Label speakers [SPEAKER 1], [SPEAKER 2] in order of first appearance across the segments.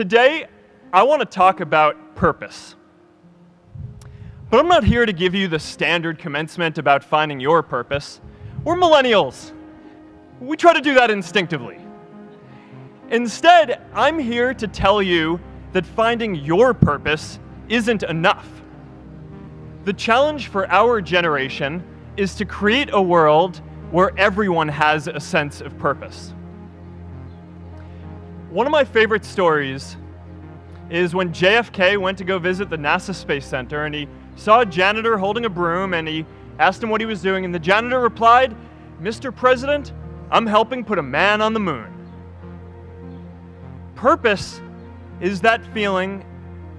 [SPEAKER 1] Today, I want to talk about purpose. But I'm not here to give you the standard commencement about finding your purpose. We're millennials. We try to do that instinctively. Instead, I'm here to tell you that finding your purpose isn't enough. The challenge for our generation is to create a world where everyone has a sense of purpose. One of my favorite stories is when JFK went to go visit the NASA Space Center, and he saw a janitor holding a broom, and he asked him what he was doing, and the janitor replied, "Mr. President, I'm helping put a man on the moon." Purpose is that feeling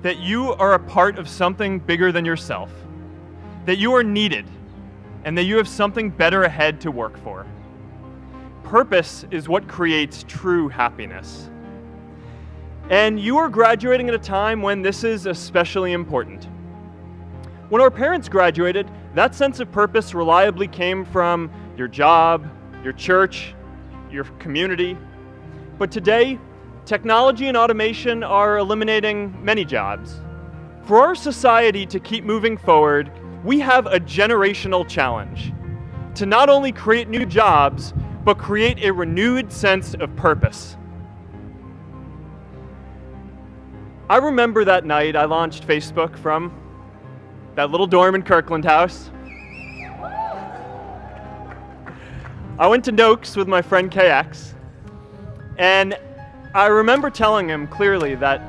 [SPEAKER 1] that you are a part of something bigger than yourself, that you are needed, and that you have something better ahead to work for. Purpose is what creates true happiness. And you are graduating at a time when this is especially important. When our parents graduated, that sense of purpose reliably came from your job, your church, your community. But today, technology and automation are eliminating many jobs. For our society to keep moving forward, we have a generational challenge to not only create new jobs, but create a renewed sense of purpose. I remember that night I launched Facebook from that little dorm in Kirkland House. I went to Noakes with my friend KX, and I remember telling him clearly that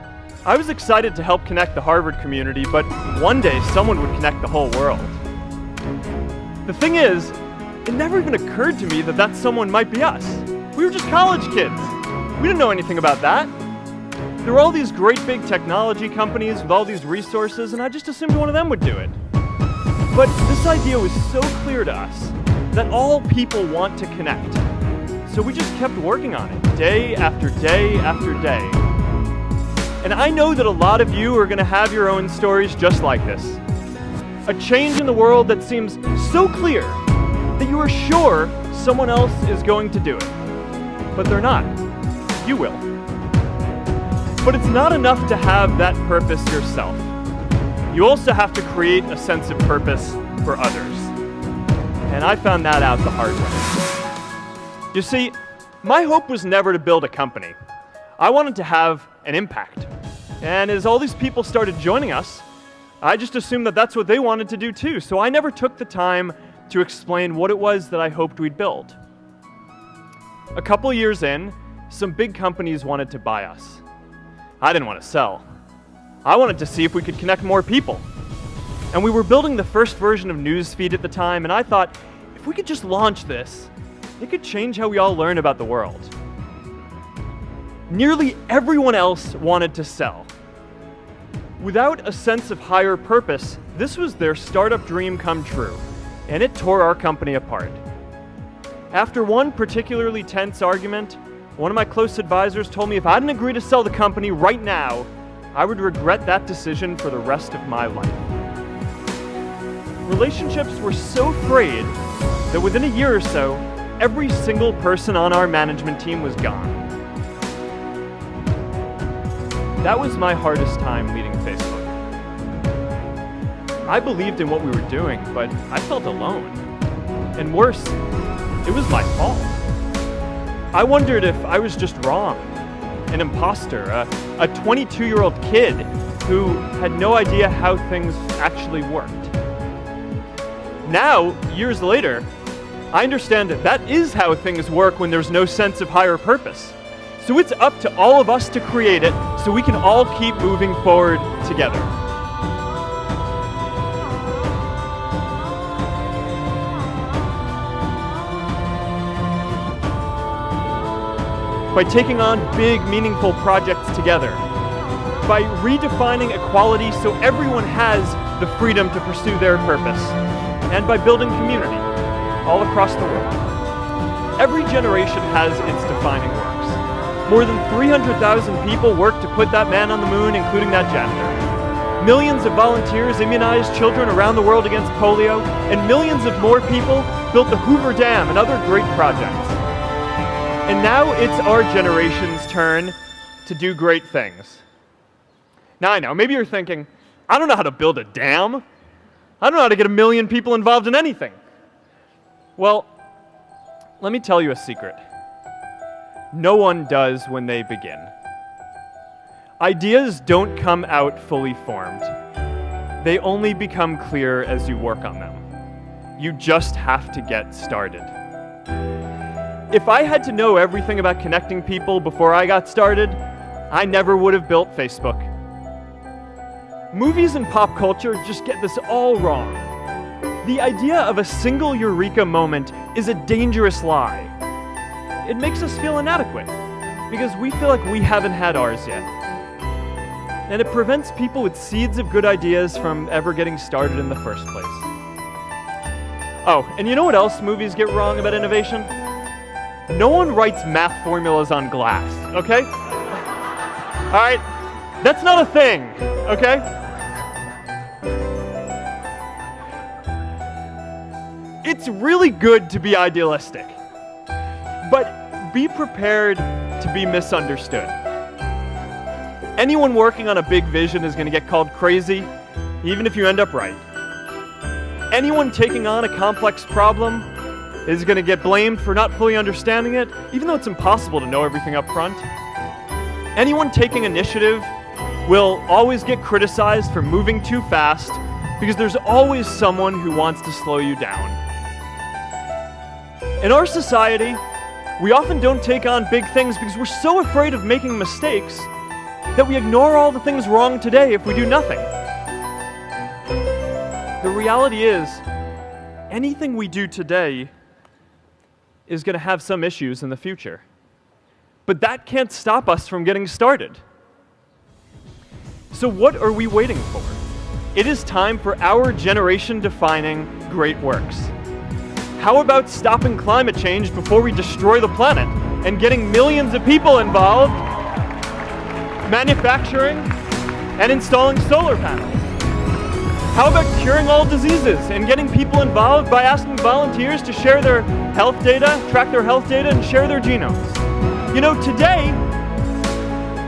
[SPEAKER 1] I was excited to help connect the Harvard community, but one day someone would connect the whole world. The thing is, it never even occurred to me that that someone might be us. We were just college kids. We didn't know anything about that. There were all these great big technology companies with all these resources, and I just assumed one of them would do it. But this idea was so clear to us that all people want to connect. So we just kept working on it, day after day after day. And I know that a lot of you are going to have your own stories just like this. A change in the world that seems so clear that you are sure someone else is going to do it. But they're not. You will. But it's not enough to have that purpose yourself. You also have to create a sense of purpose for others. And I found that out the hard way. You see, my hope was never to build a company. I wanted to have an impact. And as all these people started joining us, I just assumed that that's what they wanted to do too. So I never took the time to explain what it was that I hoped we'd build. A couple years in, some big companies wanted to buy us. I didn't want to sell. I wanted to see if we could connect more people. And we were building the first version of Newsfeed at the time, and I thought, if we could just launch this, it could change how we all learn about the world. Nearly everyone else wanted to sell. Without a sense of higher purpose, this was their startup dream come true, and it tore our company apart. After one particularly tense argument, one of my close advisors told me if I didn't agree to sell the company right now, I would regret that decision for the rest of my life. Relationships were so frayed that within a year or so, every single person on our management team was gone. That was my hardest time leading Facebook. I believed in what we were doing, but I felt alone. And worse, it was my fault. I wondered if I was just wrong, an imposter, a 22-year-old kid who had no idea how things actually worked. Now, years later, I understand that is how things work when there's no sense of higher purpose. So it's up to all of us to create it so we can all keep moving forward together. By taking on big, meaningful projects together, by redefining equality so everyone has the freedom to pursue their purpose, and by building community all across the world. Every generation has its defining works. More than 300,000 people worked to put that man on the moon, including that janitor. Millions of volunteers immunized children around the world against polio, and millions of more people built the Hoover Dam and other great projects. And now it's our generation's turn to do great things. Now I know, maybe you're thinking, I don't know how to build a dam. I don't know how to get 1 million people involved in anything. Well, let me tell you a secret. No one does when they begin. Ideas don't come out fully formed. They only become clear as you work on them. You just have to get started. If I had to know everything about connecting people before I got started, I never would have built Facebook. Movies and pop culture just get this all wrong. The idea of a single eureka moment is a dangerous lie. It makes us feel inadequate because we feel like we haven't had ours yet. And it prevents people with seeds of good ideas from ever getting started in the first place. Oh, and you know what else movies get wrong about innovation? No one writes math formulas on glass, okay? All right, that's not a thing, okay? It's really good to be idealistic, but be prepared to be misunderstood. Anyone working on a big vision is going to get called crazy, even if you end up right. Anyone taking on a complex problem is going to get blamed for not fully understanding it, even though it's impossible to know everything up front. Anyone taking initiative will always get criticized for moving too fast because there's always someone who wants to slow you down. In our society, we often don't take on big things because we're so afraid of making mistakes that we ignore all the things wrong today if we do nothing. The reality is, anything we do today is going to have some issues in the future. But that can't stop us from getting started. So what are we waiting for? It is time for our generation-defining great works. How about stopping climate change before we destroy the planet and getting millions of people involved, manufacturing and installing solar panels? How about curing all diseases and getting people involved by asking volunteers to share their health data, track their health data, and share their genomes? You know, today,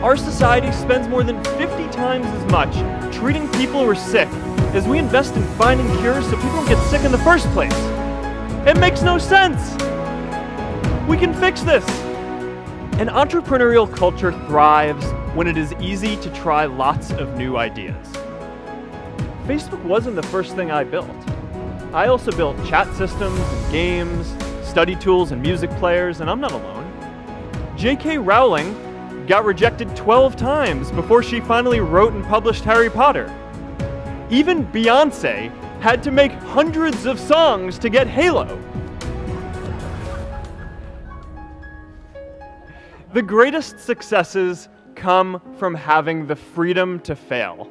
[SPEAKER 1] our society spends more than 50 times as much treating people who are sick as we invest in finding cures so people don't get sick in the first place. It makes no sense. We can fix this. An entrepreneurial culture thrives when it is easy to try lots of new ideas. Facebook wasn't the first thing I built. I also built chat systems and games, study tools and music players, and I'm not alone. J.K. Rowling got rejected 12 times before she finally wrote and published Harry Potter. Even Beyoncé had to make hundreds of songs to get Halo. The greatest successes come from having the freedom to fail.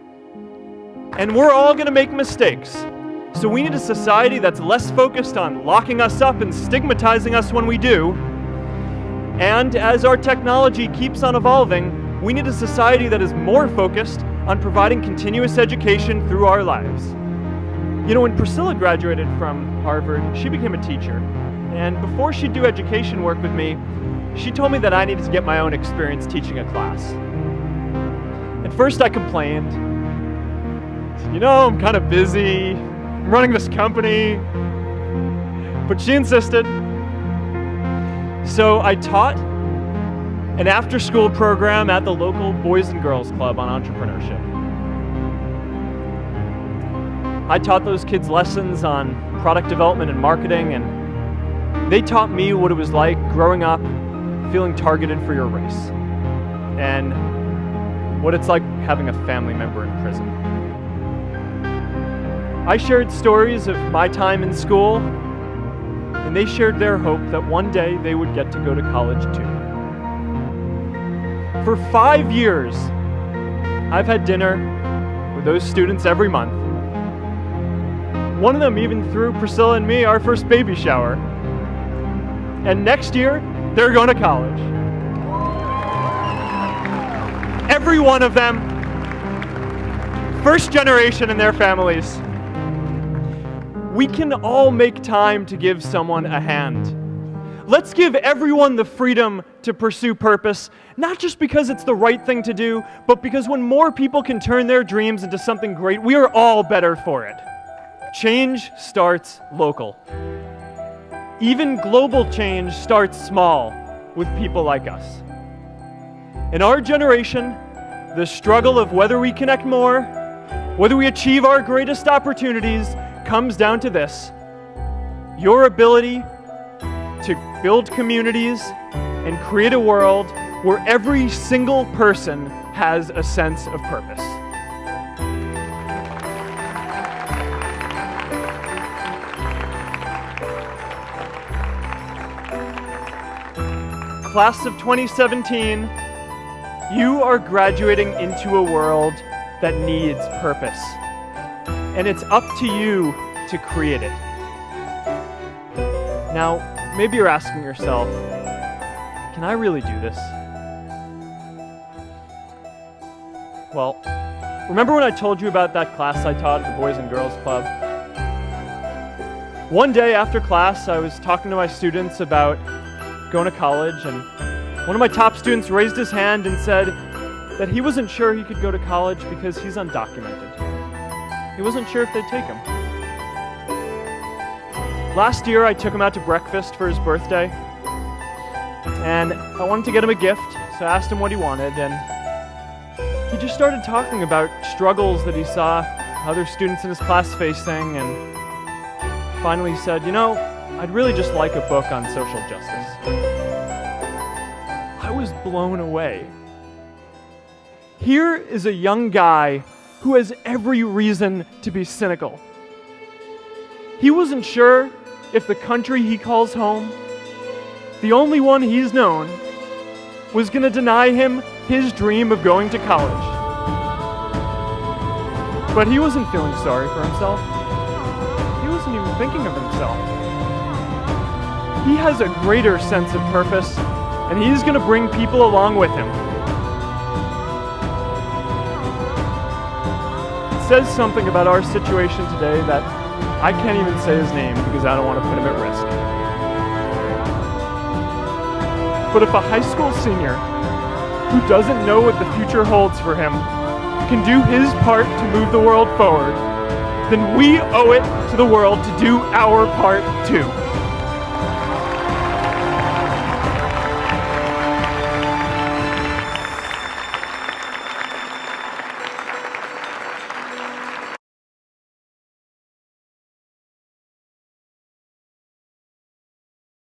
[SPEAKER 1] And we're all going to make mistakes. So we need a society that's less focused on locking us up and stigmatizing us when we do. And as our technology keeps on evolving, we need a society that is more focused on providing continuous education through our lives. You know, when Priscilla graduated from Harvard, she became a teacher. And before she'd do education work with me, she told me that I needed to get my own experience teaching a class. At first I complained. You know, I'm kind of busy, I'm running this company. But she insisted. So I taught an after-school program at the local Boys and Girls Club on entrepreneurship. I taught those kids lessons on product development and marketing, and they taught me what it was like growing up feeling targeted for your race, and what it's like having a family member in prison. I shared stories of my time in school, and they shared their hope that one day they would get to go to college too. For 5 years, I've had dinner with those students every month. One of them even threw Priscilla and me our first baby shower. And next year, they're going to college. Every one of them, first generation in their families. We can all make time to give someone a hand. Let's give everyone the freedom to pursue purpose, not just because it's the right thing to do, but because when more people can turn their dreams into something great, we are all better for it. Change starts local. Even global change starts small with people like us. In our generation, the struggle of whether we connect more, whether we achieve our greatest opportunities, comes down to this: your ability to build communities and create a world where every single person has a sense of purpose. Class of 2017, you are graduating into a world that needs purpose, and it's up to you to create it. Now, maybe you're asking yourself, can I really do this? Well, remember when I told you about that class I taught at the Boys and Girls Club? One day after class, I was talking to my students about going to college, and one of my top students raised his hand and said that he wasn't sure he could go to college because he's undocumented. He wasn't sure if they'd take him. Last year, I took him out to breakfast for his birthday, and I wanted to get him a gift, so I asked him what he wanted, and he just started talking about struggles that he saw other students in his class facing, and finally said, you know, I'd really just like a book on social justice. I was blown away. Here is a young guy who has every reason to be cynical. He wasn't sure if the country he calls home, the only one he's known, was going to deny him his dream of going to college. But he wasn't feeling sorry for himself. He wasn't even thinking of himself. He has a greater sense of purpose, and he's going to bring people along with him. It says something about our situation today that I can't even say his name because I don't want to put him at risk. But if a high school senior who doesn't know what the future holds for him can do his part to move the world forward, then we owe it to the world to do our part too.